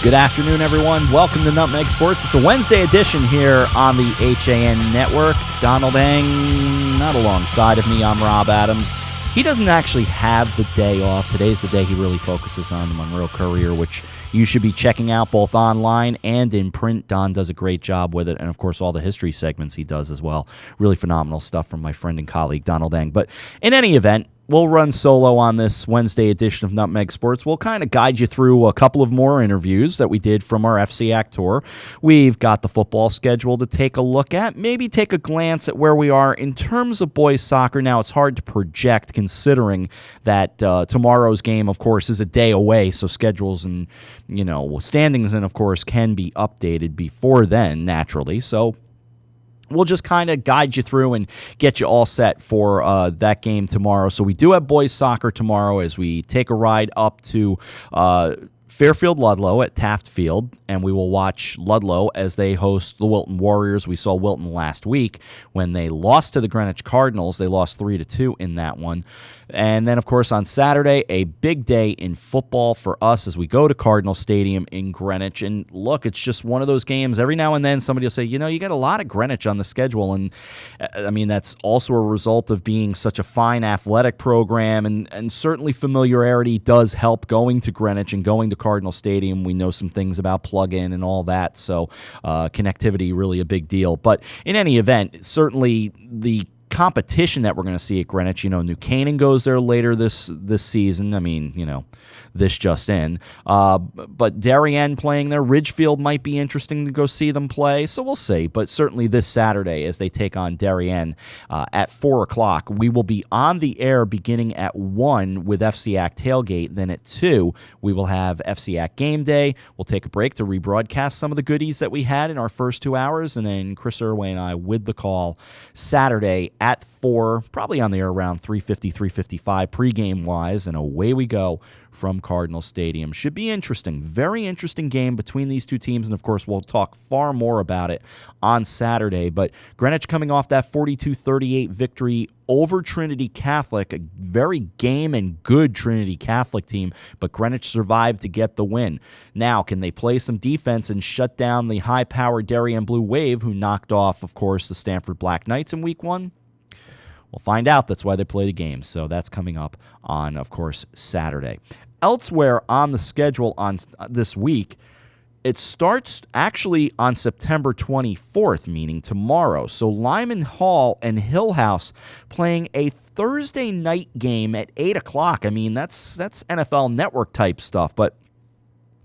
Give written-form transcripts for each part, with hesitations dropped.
Good afternoon, everyone. Welcome to Nutmeg Sports. It's a Wednesday edition here on the HAN Network. Donald Eng, not alongside of me. I'm Rob Adams. He doesn't actually have the day off. Today's the day he really focuses on the Monroe Courier, which you should be checking out both online and in print. Don does a great job with it, and of course all the history segments he does as well. Really phenomenal stuff from my friend and colleague Donald Eng. But in any event, we'll run solo on this Wednesday edition of Nutmeg Sports. We'll kind of guide you through a couple of more interviews that we did from our FCAC tour. We've got the football schedule to take a look at, maybe take a glance at where we are in terms of boys soccer. Now, it's hard to project considering that tomorrow's game, of course, is a day away, so schedules and, standings and, of course, can be updated before then, naturally. So we'll just kind of guide you through and get you all set for that game tomorrow. So we do have boys soccer tomorrow as we take a ride up to Fairfield Ludlowe at Taft Field, and we will watch Ludlowe as they host the Wilton Warriors. We saw Wilton last week when they lost to the Greenwich Cardinals. They lost 3-2 in that one. And then, of course, on Saturday, a big day in football for us as we go to Cardinal Stadium in Greenwich. And look, it's just one of those games. Every now and then somebody will say, you got a lot of Greenwich on the schedule. And, that's also a result of being such a fine athletic program. And certainly familiarity does help going to Greenwich and going to Cardinal Stadium. We know some things about plug-in and all that. So connectivity, really a big deal. But in any event, certainly the competition that we're going to see at Greenwich, New Canaan goes there later this season. This just in. But Darien playing there. Ridgefield might be interesting to go see them play, so we'll see. But certainly this Saturday as they take on Darien at 4 o'clock, we will be on the air beginning at 1 with FCAC Tailgate. Then at 2, we will have FCAC Game Day. We'll take a break to rebroadcast some of the goodies that we had in our first 2 hours, and then Chris Irway and I with the call Saturday at 4, probably on the air around 3:50, 3:55 pregame-wise, and away we go from Cardinal Stadium. Should be interesting. Very interesting game between these two teams, and of course we'll talk far more about it on Saturday. But Greenwich coming off that 42-38 victory over Trinity Catholic, a very game and good Trinity Catholic team, but Greenwich survived to get the win. Now, can they play some defense and shut down the high-powered Darien Blue Wave, who knocked off, of course, the Stanford Black Knights in Week 1? We'll find out. That's why they play the games. So that's coming up on, of course, Saturday. Elsewhere on the schedule on this week, it starts actually on September 24th, meaning tomorrow. So Lyman Hall and Hill House playing a Thursday night game at 8 o'clock. That's NFL Network type stuff, but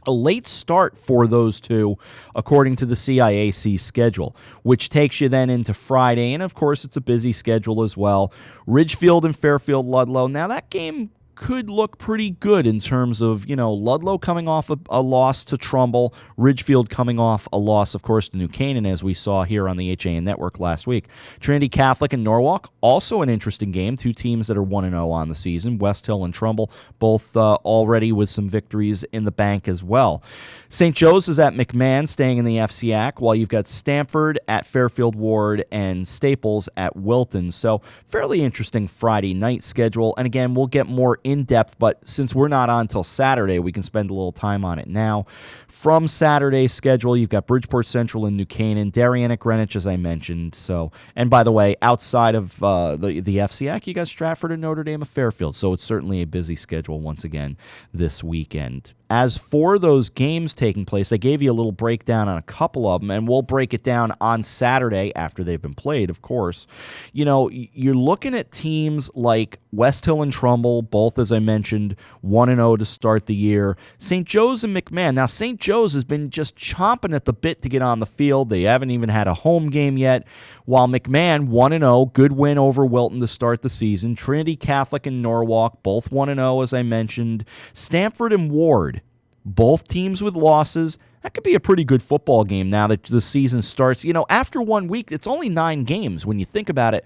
a late start for those two, according to the CIAC schedule, which takes you then into Friday. And, of course, it's a busy schedule as well. Ridgefield and Fairfield Ludlowe. Now, that game could look pretty good in terms of, Ludlowe coming off a loss to Trumbull, Ridgefield coming off a loss, of course, to New Canaan, as we saw here on the HAN Network last week. Trinity Catholic and Norwalk, also an interesting game. Two teams that are 1-0 on the season. West Hill and Trumbull, both already with some victories in the bank as well. St. Joe's is at McMahon, staying in the FCAC, while you've got Stamford at Fairfield Ward and Staples at Wilton. So fairly interesting Friday night schedule. And again, we'll get more in-depth, but since we're not on until Saturday, we can spend a little time on it now. From Saturday's schedule, you've got Bridgeport Central and New Canaan, Darien at Greenwich, as I mentioned. So, and by the way, outside of the FCAC, you got Stratford and Notre Dame at Fairfield. So it's certainly a busy schedule once again this weekend. As for those games taking place, I gave you a little breakdown on a couple of them, and we'll break it down on Saturday after they've been played, of course. You're looking at teams like West Hill and Trumbull, both, as I mentioned, 1-0 to start the year. St. Joe's and McMahon. Now, St. Joe's has been just chomping at the bit to get on the field. They haven't even had a home game yet, while McMahon, 1-0, good win over Wilton to start the season. Trinity Catholic and Norwalk, both 1-0, as I mentioned. Stanford and Ward, both teams with losses. That could be a pretty good football game now that the season starts. After 1 week, it's only 9 games. When you think about it,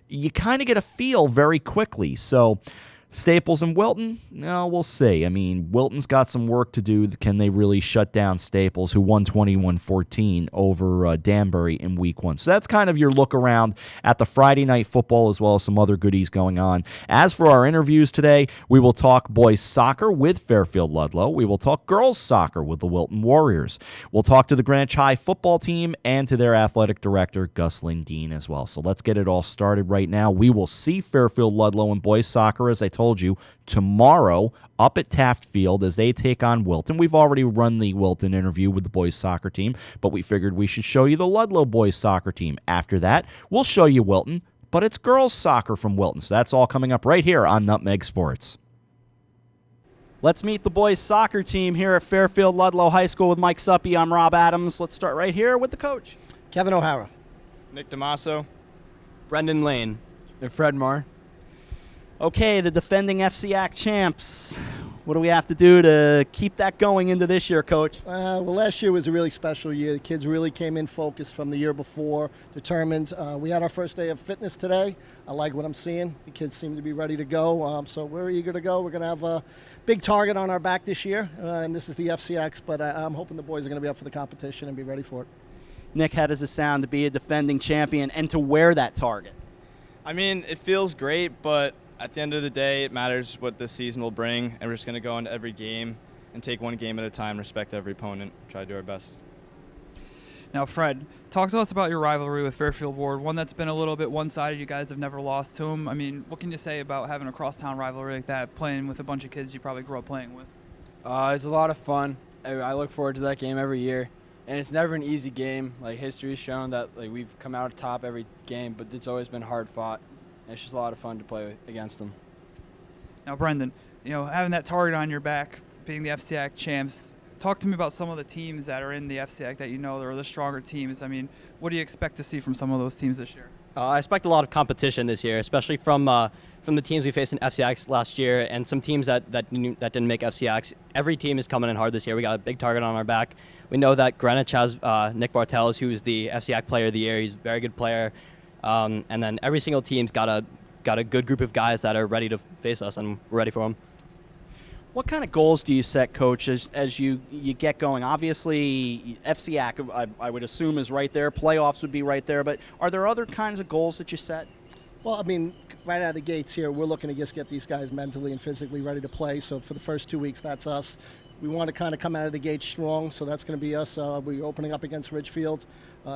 you kind of get a feel very quickly. So Staples and Wilton? No, we'll see. I mean, Wilton's got some work to do. Can they really shut down Staples, who won 21-14 over Danbury in week 1? So that's kind of your look around at the Friday night football, as well as some other goodies going on. As for our interviews today, we will talk boys soccer with Fairfield Ludlowe. We will talk girls soccer with the Wilton Warriors. We'll talk to the Greenwich High football team and to their athletic director, Gus Lindeen, as well. So let's get it all started right now. We will see Fairfield Ludlowe in boys soccer, as I told you, tomorrow up at Taft Field as they take on Wilton. We've already run the Wilton interview with the boys soccer team, but we figured we should show you the Ludlowe boys soccer team. After that, we'll show you Wilton, but it's girls soccer from Wilton. So that's all coming up right here on Nutmeg Sports. Let's meet the boys soccer team here at Fairfield Ludlowe High School with Mike Suppy. I'm Rob Adams. Let's start right here with the coach. Kevin O'Hara. Nick Damaso. Brendan Lane. And Fred Marr. Okay, the defending FCAC champs. What do we have to do to keep that going into this year, Coach? Well, last year was a really special year. The kids really came in focused from the year before, determined. We had our first day of fitness today. I like what I'm seeing. The kids seem to be ready to go, so we're eager to go. We're going to have a big target on our back this year, and this is the FCX, but I'm hoping the boys are going to be up for the competition and be ready for it. Nick, how does it sound to be a defending champion and to wear that target? I mean, it feels great, but at the end of the day, it matters what this season will bring, and we're just going to go into every game and take one game at a time, respect every opponent, try to do our best. Now, Fred, talk to us about your rivalry with Fairfield Ward, one that's been a little bit one-sided. You guys have never lost to them. I mean, what can you say about having a crosstown rivalry like that, playing with a bunch of kids you probably grew up playing with? It's a lot of fun. I look forward to that game every year, and it's never an easy game. Like, history's shown that we've come out top every game, but it's always been hard-fought. It's just a lot of fun to play against them. Now, Brendan, having that target on your back, being the FCAC champs, talk to me about some of the teams that are in the FCAC that are the stronger teams. I mean, what do you expect to see from some of those teams this year? I expect a lot of competition this year, especially from the teams we faced in FCX last year and some teams that didn't make FCX. Every team is coming in hard this year. We got a big target on our back. We know that Greenwich has Nick Bartels, who's the FCAC Player of the Year. He's a very good player. And then every single team's got a good group of guys that are ready to face us, and we're ready for them. What kind of goals do you set, Coach, as you get going? Obviously, FCAC, I would assume, is right there. Playoffs would be right there. But are there other kinds of goals that you set? Well, I mean, right out of the gates here, we're looking to just get these guys mentally and physically ready to play. So for the first 2 weeks, that's us. We want to kind of come out of the gate strong, so that's going to be us. We're opening up against Ridgefield.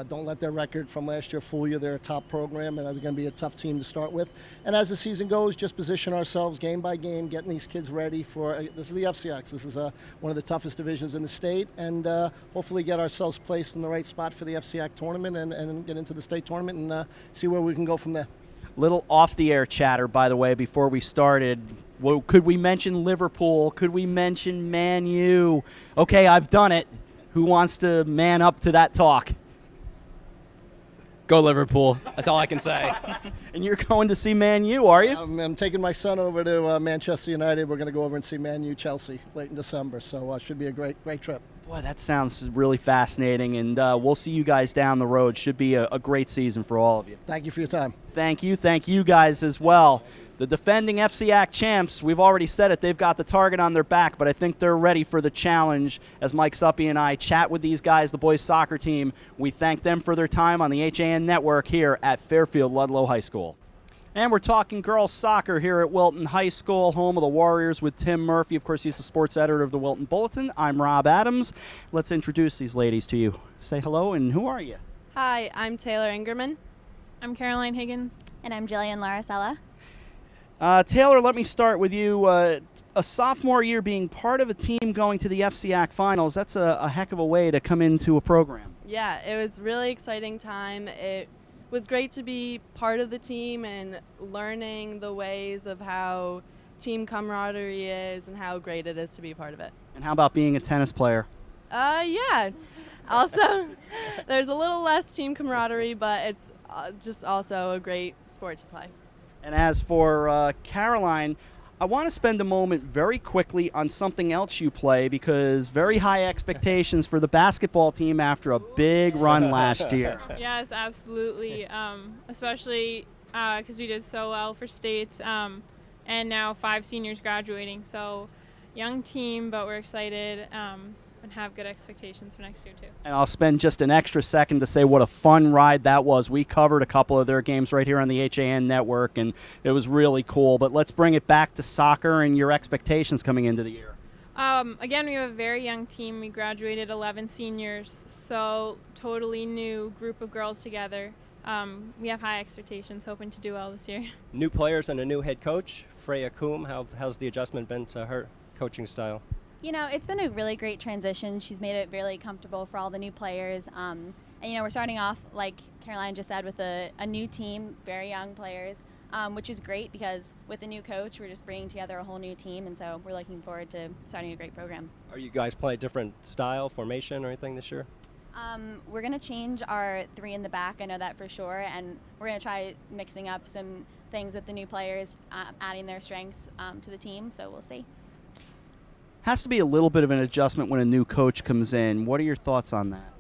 Don't let their record from last year fool you. They're a top program, and they're going to be a tough team to start with. And as the season goes, just position ourselves game by game, getting these kids ready for this is the FCX. This is one of the toughest divisions in the state, and hopefully get ourselves placed in the right spot for the FCX tournament and get into the state tournament and see where we can go from there. Little off-the-air chatter, by the way, before we started. Well, could we mention Liverpool? Could we mention Man U? Okay, I've done it. Who wants to man up to that talk? Go Liverpool. That's all I can say. And you're going to see Man U, are you? I'm taking my son over to Manchester United. We're going to go over and see Man U Chelsea late in December, so it should be a great trip. Boy, that sounds really fascinating, and we'll see you guys down the road. Should be a great season for all of you. Thank you for your time. Thank you guys as well. The defending FCAC champs, we've already said it, they've got the target on their back, but I think they're ready for the challenge. As Mike Suppy and I chat with these guys, the boys soccer team, we thank them for their time on the HAN network here at Fairfield Ludlowe High School. And we're talking girls soccer here at Wilton High School, home of the Warriors, with Tim Murphy. Of course, he's the sports editor of the Wilton Bulletin. I'm Rob Adams. Let's introduce these ladies to you. Say hello, and who are you? Hi, I'm Taylor Ingerman. I'm Caroline Higgins. And I'm Jillian Laracella. Taylor, let me start with you. A sophomore year being part of a team going to the FCAC finals, that's a heck of a way to come into a program. Yeah, it was a really exciting time. It was great to be part of the team and learning the ways of how team camaraderie is and how great it is to be part of it. And how about being a tennis player? Yeah. Also, there's a little less team camaraderie, but it's just also a great sport to play. And as for Caroline, I want to spend a moment very quickly on something else you play, because very high expectations for the basketball team after a big run last year. Yes, absolutely. Especially because we did so well for states. and now 5 seniors graduating. So young team, but we're excited and have good expectations for next year too. And I'll spend just an extra second to say what a fun ride that was. We covered a couple of their games right here on the HAN network, and it was really cool. But let's bring it back to soccer and your expectations coming into the year. Again, we have a very young team. We graduated 11 seniors, so totally new group of girls together. We have high expectations, hoping to do well this year. New players and a new head coach, Freya Koom. How's the adjustment been to her coaching style? You know, it's been a really great transition. She's made it really comfortable for all the new players. And, you know, we're starting off, like Caroline just said, with a new team, very young players, which is great because with a new coach, we're just bringing together a whole new team. And so we're looking forward to starting a great program. Are you guys playing a different style, formation, or anything this year? We're going to change our 3 in the back. I know that for sure. And we're going to try mixing up some things with the new players, adding their strengths to the team. So we'll see. Has to be a little bit of an adjustment when a new coach comes in. What are your thoughts on that?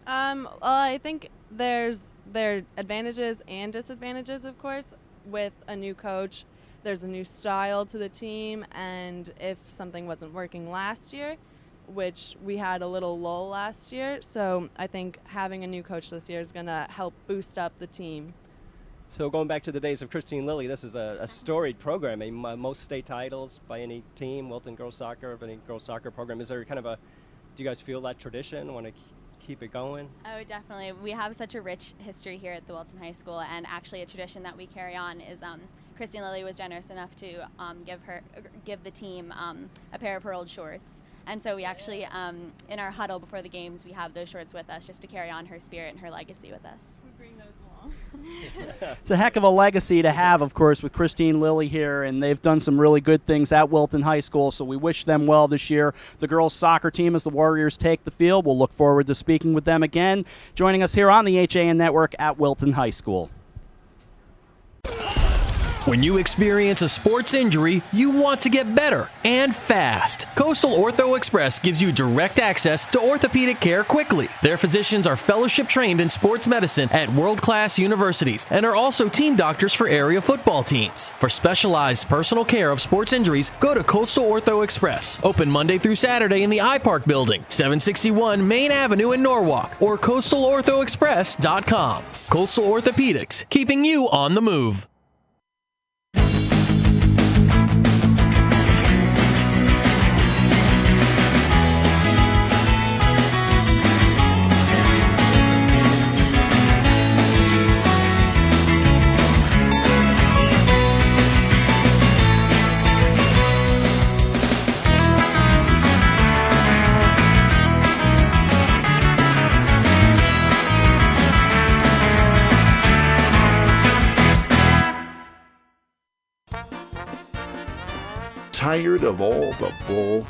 I think there are advantages and disadvantages, of course, with a new coach. There's a new style to the team, and if something wasn't working last year, which we had a little lull last year, so I think having a new coach this year is going to help boost up the team. So going back to the days of Christine Lilly, this is a storied program. Most state titles by any team, Wilton girls soccer, of any girls soccer program. Is there kind of do you guys feel that tradition, want to keep it going? Oh, definitely. We have such a rich history here at the Wilton High School, and actually a tradition that we carry on is Christine Lilly was generous enough to give the team a pair of her old shorts. And so we actually, in our huddle before the games, we have those shorts with us just to carry on her spirit and her legacy with us. We bring those along. It's a heck of a legacy to have, of course, with Christine Lilly here, and they've done some really good things at Wilton High School, so we wish them well this year. The girls' soccer team, as the Warriors take the field, we'll look forward to speaking with them again. Joining us here on the HAN Network at Wilton High School. When you experience a sports injury, you want to get better and fast. Coastal Ortho Express gives you direct access to orthopedic care quickly. Their physicians are fellowship trained in sports medicine at world-class universities and are also team doctors for area football teams. For specialized personal care of sports injuries, go to Coastal Ortho Express. Open Monday through Saturday in the iPark building, 761 Main Avenue in Norwalk, or coastalorthoexpress.com. Coastal Orthopedics, keeping you on the move. Tired of all the bull?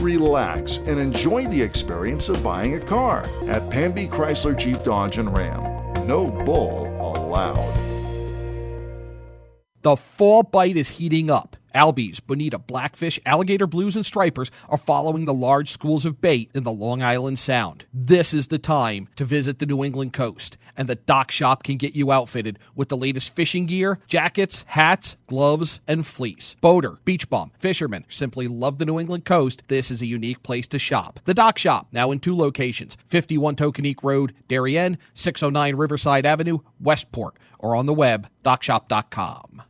Relax and enjoy the experience of buying a car at Pamby Chrysler Jeep Dodge and Ram. No bull allowed. The fall bite is heating up. Albies, bonita, blackfish, alligator blues, and stripers are following the large schools of bait in the Long Island Sound. This is the time to visit the New England coast, and the Dock Shop can get you outfitted with the latest fishing gear, jackets, hats, gloves, and fleece. Boater, beach bum, fishermen simply love the New England coast. This is a unique place to shop. The Dock Shop, now in 2 locations, 51 Tokenique Road, Darien, 609 Riverside Avenue, Westport, or on the web, dockshop.com.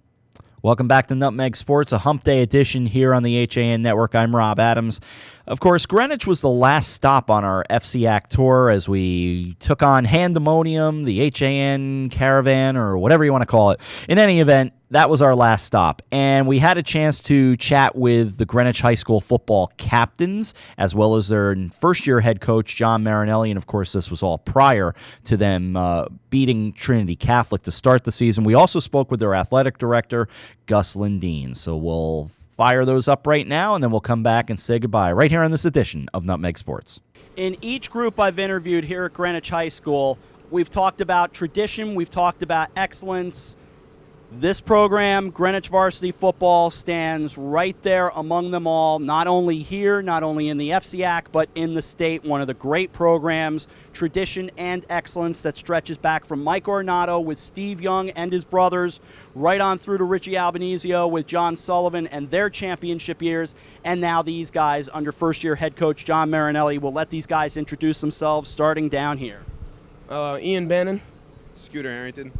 Welcome back to Nutmeg Sports, a hump day edition here on the HAN Network. I'm Rob Adams. Of course, Greenwich was the last stop on our FCAC tour as we took on Handemonium, the HAN Caravan, or whatever you want to call it. In any event, that was our last stop, and we had a chance to chat with the Greenwich High School football captains, as well as their first-year head coach, John Marinelli, and of course this was all prior to them beating Trinity Catholic to start the season. We also spoke with their athletic director, Gus Lindeen, so we'll fire those up right now, and then we'll come back and say goodbye right here on this edition of Nutmeg Sports. In each group I've interviewed here at Greenwich High School, we've talked about tradition, we've talked about excellence. This program, Greenwich Varsity Football, stands right there among them all, not only here, not only in the FCAC, but in the state. One of the great programs, tradition and excellence that stretches back from Mike Ornato with Steve Young and his brothers, right on through to Richie Albanizio with John Sullivan and their championship years, and now these guys under first-year head coach John Marinelli. We'll let these guys introduce themselves, starting down here. Ian Bannon. Scooter Harrington.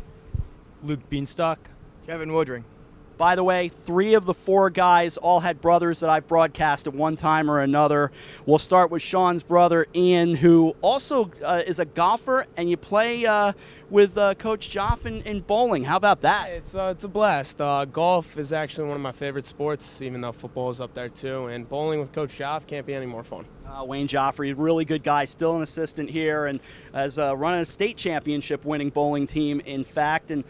Luke Beanstalk. Kevin Woodring. By the way, 3 of the 4 guys all had brothers that I've broadcast at one time or another. We'll start with Sean's brother, Ian, who also is a golfer, and you play with Coach Joff in bowling. How about that? It's a blast. Golf is actually one of my favorite sports, even though football is up there too. And bowling with Coach Joff can't be any more fun. Wayne Joffrey, really good guy, still an assistant here, and has run a state championship winning bowling team, in fact. And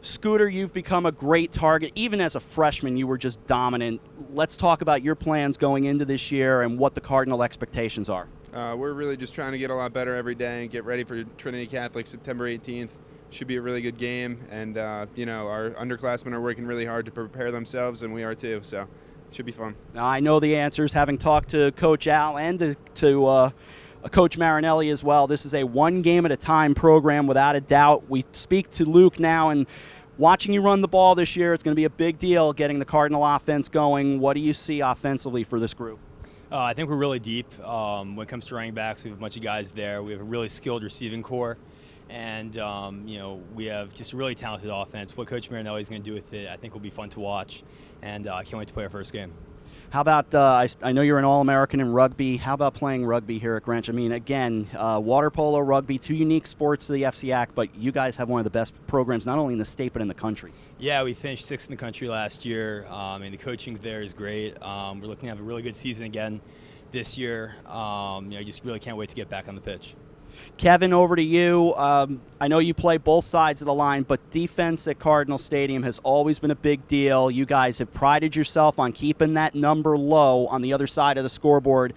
Scooter, you've become a great target. Even as a freshman, you were just dominant. Let's talk about your plans going into this year and what the Cardinal expectations are. We're really just trying to get a lot better every day and get ready for Trinity Catholic September 18th. Should be a really good game, and our underclassmen are working really hard to prepare themselves, and we are too, so it should be fun. Now, I know the answers, having talked to Coach Al and to Coach Marinelli as well. This is a one-game-at-a-time program, without a doubt. We speak to Luke now, and watching you run the ball this year, it's going to be a big deal getting the Cardinal offense going. What do you see offensively for this group? I think we're really deep. When it comes to running backs, we have a bunch of guys there. We have a really skilled receiving core. And, we have just a really talented offense. What Coach Marinelli is going to do with it, I think, will be fun to watch. And I can't wait to play our first game. How about, I know you're an All-American in rugby. How about playing rugby here at Greenwich? I mean, again, water polo, rugby, 2 unique sports to the FCAC, but you guys have one of the best programs, not only in the state, but in the country. Yeah, we finished 6th in the country last year, and the coaching there is great. We're looking to have a really good season again this year. I just really can't wait to get back on the pitch. Kevin, over to you. I know you play both sides of the line, but defense at Cardinal Stadium has always been a big deal. You guys have prided yourself on keeping that number low on the other side of the scoreboard.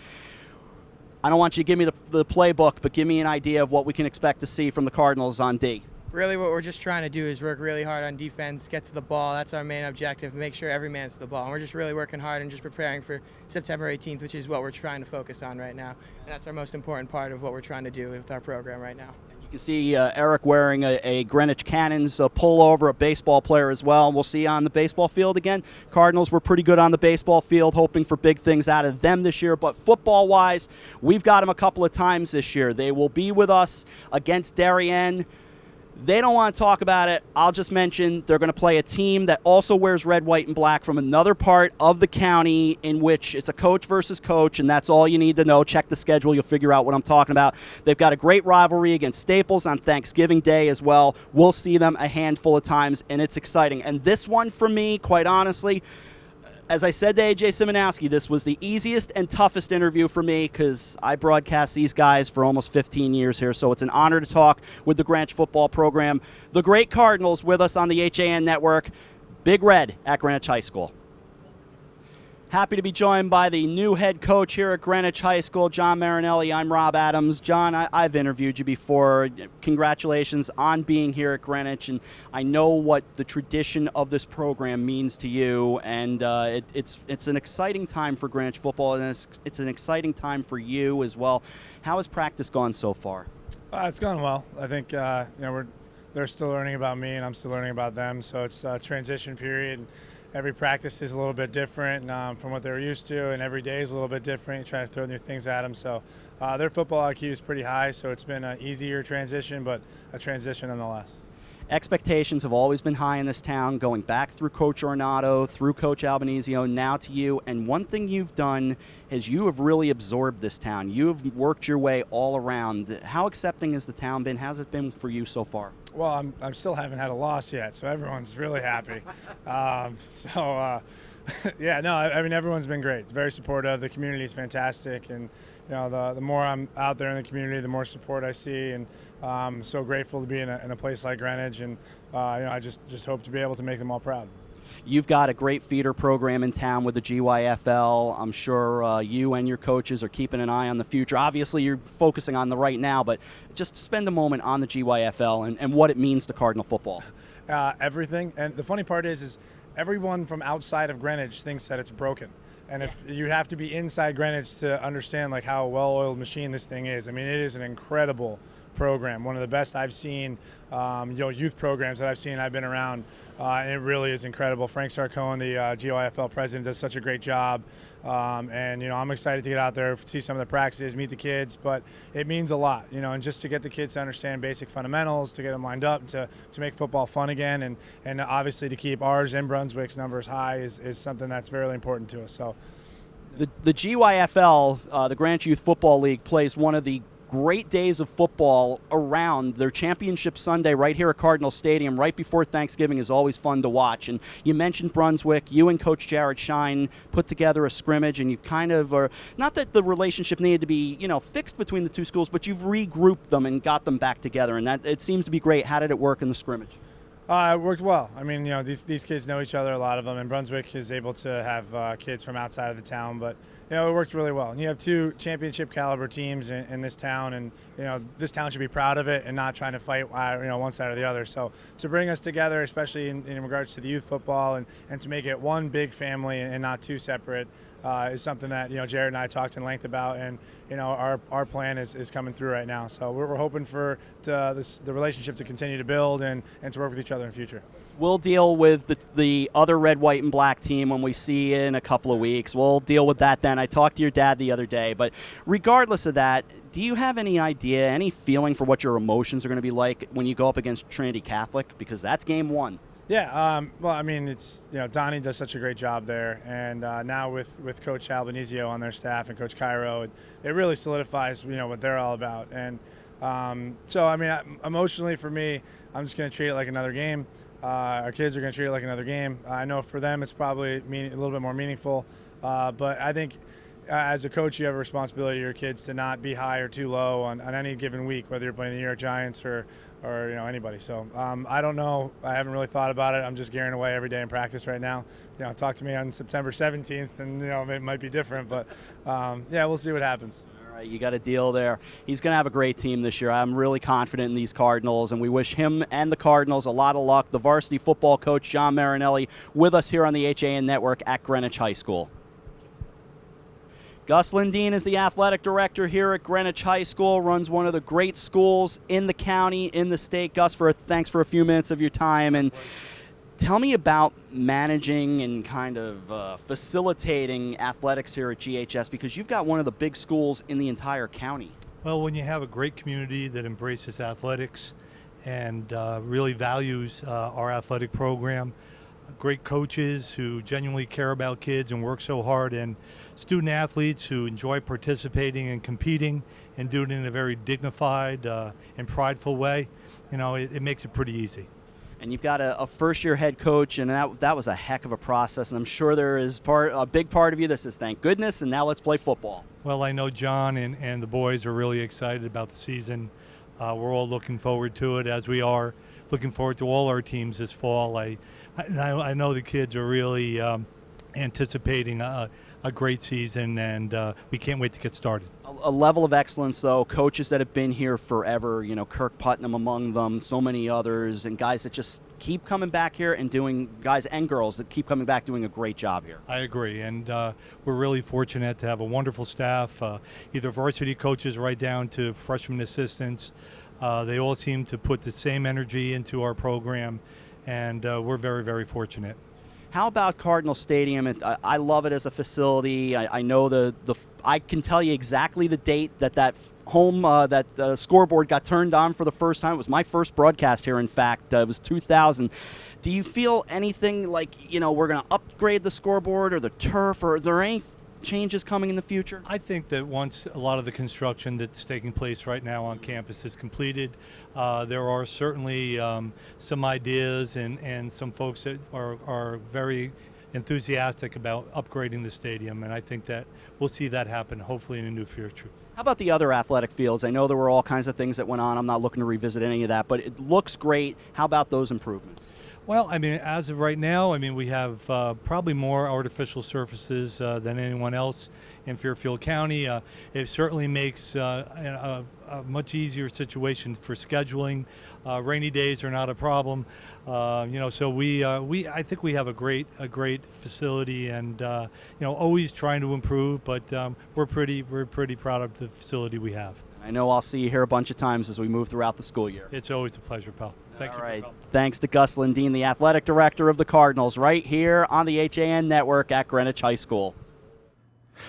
I don't want you to give me the playbook, but give me an idea of what we can expect to see from the Cardinals on D. Really what we're just trying to do is work really hard on defense, get to the ball. That's our main objective, make sure every man's to the ball. And we're just really working hard and just preparing for September 18th, which is what we're trying to focus on right now. And that's our most important part of what we're trying to do with our program right now. You can see Eric wearing a Greenwich Cannons pullover, a baseball player as well. We'll see you on the baseball field again. Cardinals were pretty good on the baseball field, hoping for big things out of them this year. But football-wise, we've got them a couple of times this year. They will be with us against Darien. They don't want to talk about it. I'll just mention they're going to play a team that also wears red, white, and black from another part of the county, in which it's a coach versus coach, and that's all you need to know. Check the schedule. You'll figure out what I'm talking about. They've got a great rivalry against Staples on Thanksgiving Day as well. We'll see them a handful of times, and it's exciting. And this one, for me, quite honestly, as I said to A.J. Simonowski, this was the easiest and toughest interview for me because I broadcast these guys for almost 15 years here, so it's an honor to talk with the Greenwich football program. The great Cardinals with us on the HAN Network. Big Red at Greenwich High School. Happy to be joined by the new head coach here at Greenwich High School, John Marinelli. I'm Rob Adams. John, I've interviewed you before. Congratulations on being here at Greenwich, and I know what the tradition of this program means to you, and it's an exciting time for Greenwich football, and it's an exciting time for you as well. How has practice gone so far? It's gone well. I think they're still learning about me, and I'm still learning about them, so it's a transition period. Every practice is a little bit different from what they're used to, and every day is a little bit different. You try to throw new things at them. So their football IQ is pretty high, so it's been an easier transition, but a transition nonetheless. Expectations have always been high in this town, going back through Coach Ornato, through Coach Albanizio, now to you. And one thing you've done is you have really absorbed this town. You have worked your way all around. How accepting has the town been? How's it been for you so far? Well, I still haven't had a loss yet, so everyone's really happy. Yeah, no, I mean, everyone's been great. It's very supportive. The community is fantastic, and the more I'm out there in the community, the more support I see, and I'm so grateful to be in a place like Greenwich, and I just hope to be able to make them all proud. You've got a great feeder program in town with the GYFL. I'm sure you and your coaches are keeping an eye on the future. Obviously, you're focusing on the right now, but just spend a moment on the GYFL and what it means to Cardinal football. Everything. And the funny part is everyone from outside of Greenwich thinks that it's broken. And if you have to be inside Greenwich to understand like how well-oiled machine this thing is. I mean, it is an incredible program, one of the best I've seen, youth programs that I've been around. And it really is incredible. Frank Sarcone, the GYFL president, does such a great job. And I'm excited to get out there, see some of the practices, meet the kids, but it means a lot, and just to get the kids to understand basic fundamentals, to get them lined up, to make football fun again, and obviously to keep ours and Brunswick's numbers high is something that's very important to us. So, the GYFL, the Greenwich Youth Football League, plays one of the great days of football around. Their championship Sunday right here at Cardinal Stadium right before Thanksgiving is always fun to watch. And you mentioned Brunswick. You and Coach Jared Shine put together a scrimmage, and you kind of are, not that the relationship needed to be fixed between the two schools, but you've regrouped them and got them back together, and that it seems to be great. How did it work in the scrimmage? It worked well. I mean, these kids know each other, a lot of them, and Brunswick is able to have kids from outside of the town, but it worked really well. And you have two championship caliber teams in this town, and this town should be proud of it and not trying to fight one side or the other. So to bring us together, especially in regards to the youth football, and to make it one big family and not two separate, is something that Jared and I talked in length about, and our plan is coming through right now. So we're hoping for the relationship to continue to build and to work with each other in the future. We'll deal with the other red, white, and black team when we see you in a couple of weeks. We'll deal with that then. I talked to your dad the other day, but regardless of that, do you have any idea, any feeling for what your emotions are going to be like when you go up against Trinity Catholic? Because that's game one. Yeah, well, I mean, it's Donnie does such a great job there, and now with Coach Albanizio on their staff and Coach Cairo, it really solidifies what they're all about. And so, I mean, emotionally for me, I'm just going to treat it like another game. Our kids are going to treat it like another game. I know for them it's probably a little bit more meaningful, but I think as a coach you have a responsibility to your kids to not be high or too low on any given week, whether you're playing the New York Giants or anybody. So I don't know. I haven't really thought about it. I'm just gearing away every day in practice right now. Talk to me on September 17th, and it might be different, but yeah, we'll see what happens. You got a deal there. He's going to have a great team this year. I'm really confident in these Cardinals, and we wish him and the Cardinals a lot of luck. The varsity football coach, John Marinelli, with us here on the HAN Network at Greenwich High School. Gus Lindeen is the athletic director here at Greenwich High School, runs one of the great schools in the county, in the state. Gus, thanks for a few minutes of your time. And tell me about managing and kind of facilitating athletics here at GHS, because you've got one of the big schools in the entire county. Well, when you have a great community that embraces athletics and really values our athletic program, great coaches who genuinely care about kids and work so hard, and student athletes who enjoy participating and competing and do it in a very dignified and prideful way, it makes it pretty easy. And you've got a first-year head coach, and that was a heck of a process. And I'm sure there is a big part of you that says, thank goodness, and now let's play football. Well, I know John and the boys are really excited about the season. We're all looking forward to it, as we are looking forward to all our teams this fall. I know the kids are really anticipating a great season, and we can't wait to get started. A level of excellence, though, coaches that have been here forever, Kirk Putnam among them, so many others, and guys that just keep coming back here and guys and girls that keep coming back doing a great job here. I agree, and we're really fortunate to have a wonderful staff, either varsity coaches right down to freshman assistants. They all seem to put the same energy into our program, and we're very, very fortunate. How about Cardinal Stadium? I love it as a facility. I know I can tell you exactly the date that scoreboard got turned on for the first time. It was my first broadcast here, in fact. It was 2000. Do you feel anything like, we're going to upgrade the scoreboard or the turf, or is there any changes coming in the future? I think that once a lot of the construction that's taking place right now on campus is completed, there are certainly some ideas and some folks that are very enthusiastic about upgrading the stadium, and I think that we'll see that happen hopefully in the near future. How about the other athletic fields? I know there were all kinds of things that went on. I'm not looking to revisit any of that, but it looks great. How about those improvements? Well, I mean, as of right now, I mean, we have probably more artificial surfaces than anyone else in Fairfield County. It certainly makes a much easier situation for scheduling. Rainy days are not a problem. So I think we have a great facility, and always trying to improve. But we're pretty proud of the facility we have. I know I'll see you here a bunch of times as we move throughout the school year. It's always a pleasure, pal. Thank you. All right. Thanks to Gus Lindeen, the athletic director of the Cardinals, right here on the HAN Network at Greenwich High School.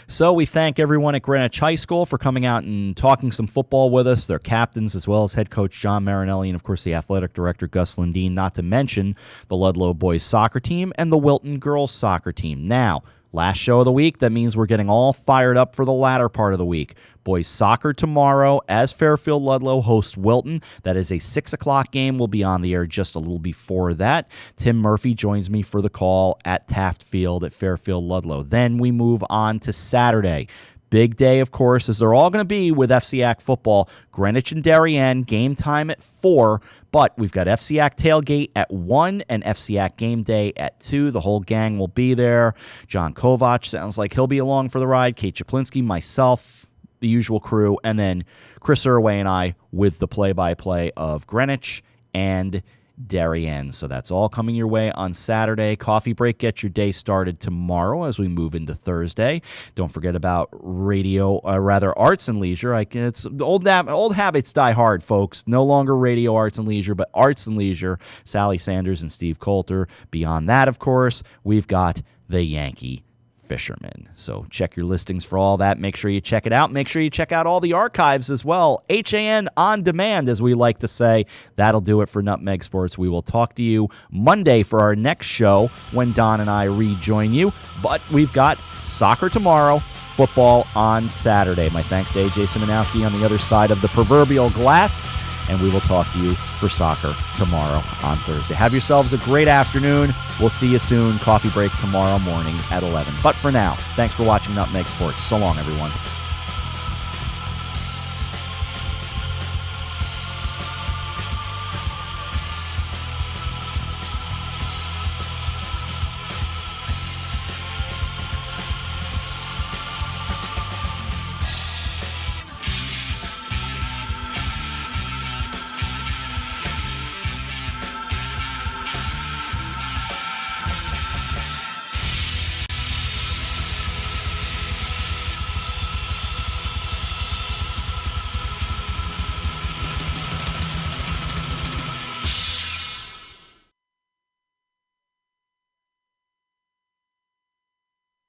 So we thank everyone at Greenwich High School for coming out and talking some football with us, their captains as well as head coach John Marinelli and, of course, the athletic director Gus Lindeen, not to mention the Ludlowe boys soccer team and the Wilton girls soccer team. Now, last show of the week, that means we're getting all fired up for the latter part of the week. Boys soccer tomorrow as Fairfield Ludlowe hosts Wilton. That is a 6 o'clock game. We'll be on the air just a little before that. Tim Murphy joins me for the call at Taft Field at Fairfield Ludlowe. Then we move on to Saturday. Big day, of course, as they're all going to be with FCAC football. Greenwich and Darien, game time at 4. But we've got FCAC tailgate at 1 and FCAC game day at 2. The whole gang will be there. John Kovac sounds like he'll be along for the ride. Kate Chaplinsky, myself, the usual crew, and then Chris Irway and I with the play-by-play of Greenwich and Darien. So that's all coming your way on Saturday. Coffee break gets your day started tomorrow as we move into Thursday. Don't forget about arts and leisure. It's old habits die hard, folks. No longer radio arts and leisure, but arts and leisure. Sally Sanders and Steve Coulter. Beyond that, of course, we've got the Yankee Fisherman. So check your listings for all that. Make sure you check it out. Make sure you check out all the archives as well. HAN on demand, as we like to say. That'll do it for Nutmeg Sports. We will talk to you Monday for our next show when Don and I rejoin you. But we've got soccer tomorrow, football on Saturday. My thanks to AJ Simonowski on the other side of the proverbial glass. And we will talk to you for soccer tomorrow on Thursday. Have yourselves a great afternoon. We'll see you soon. Coffee break tomorrow morning at 11. But for now, thanks for watching Nutmeg Sports. So long, everyone.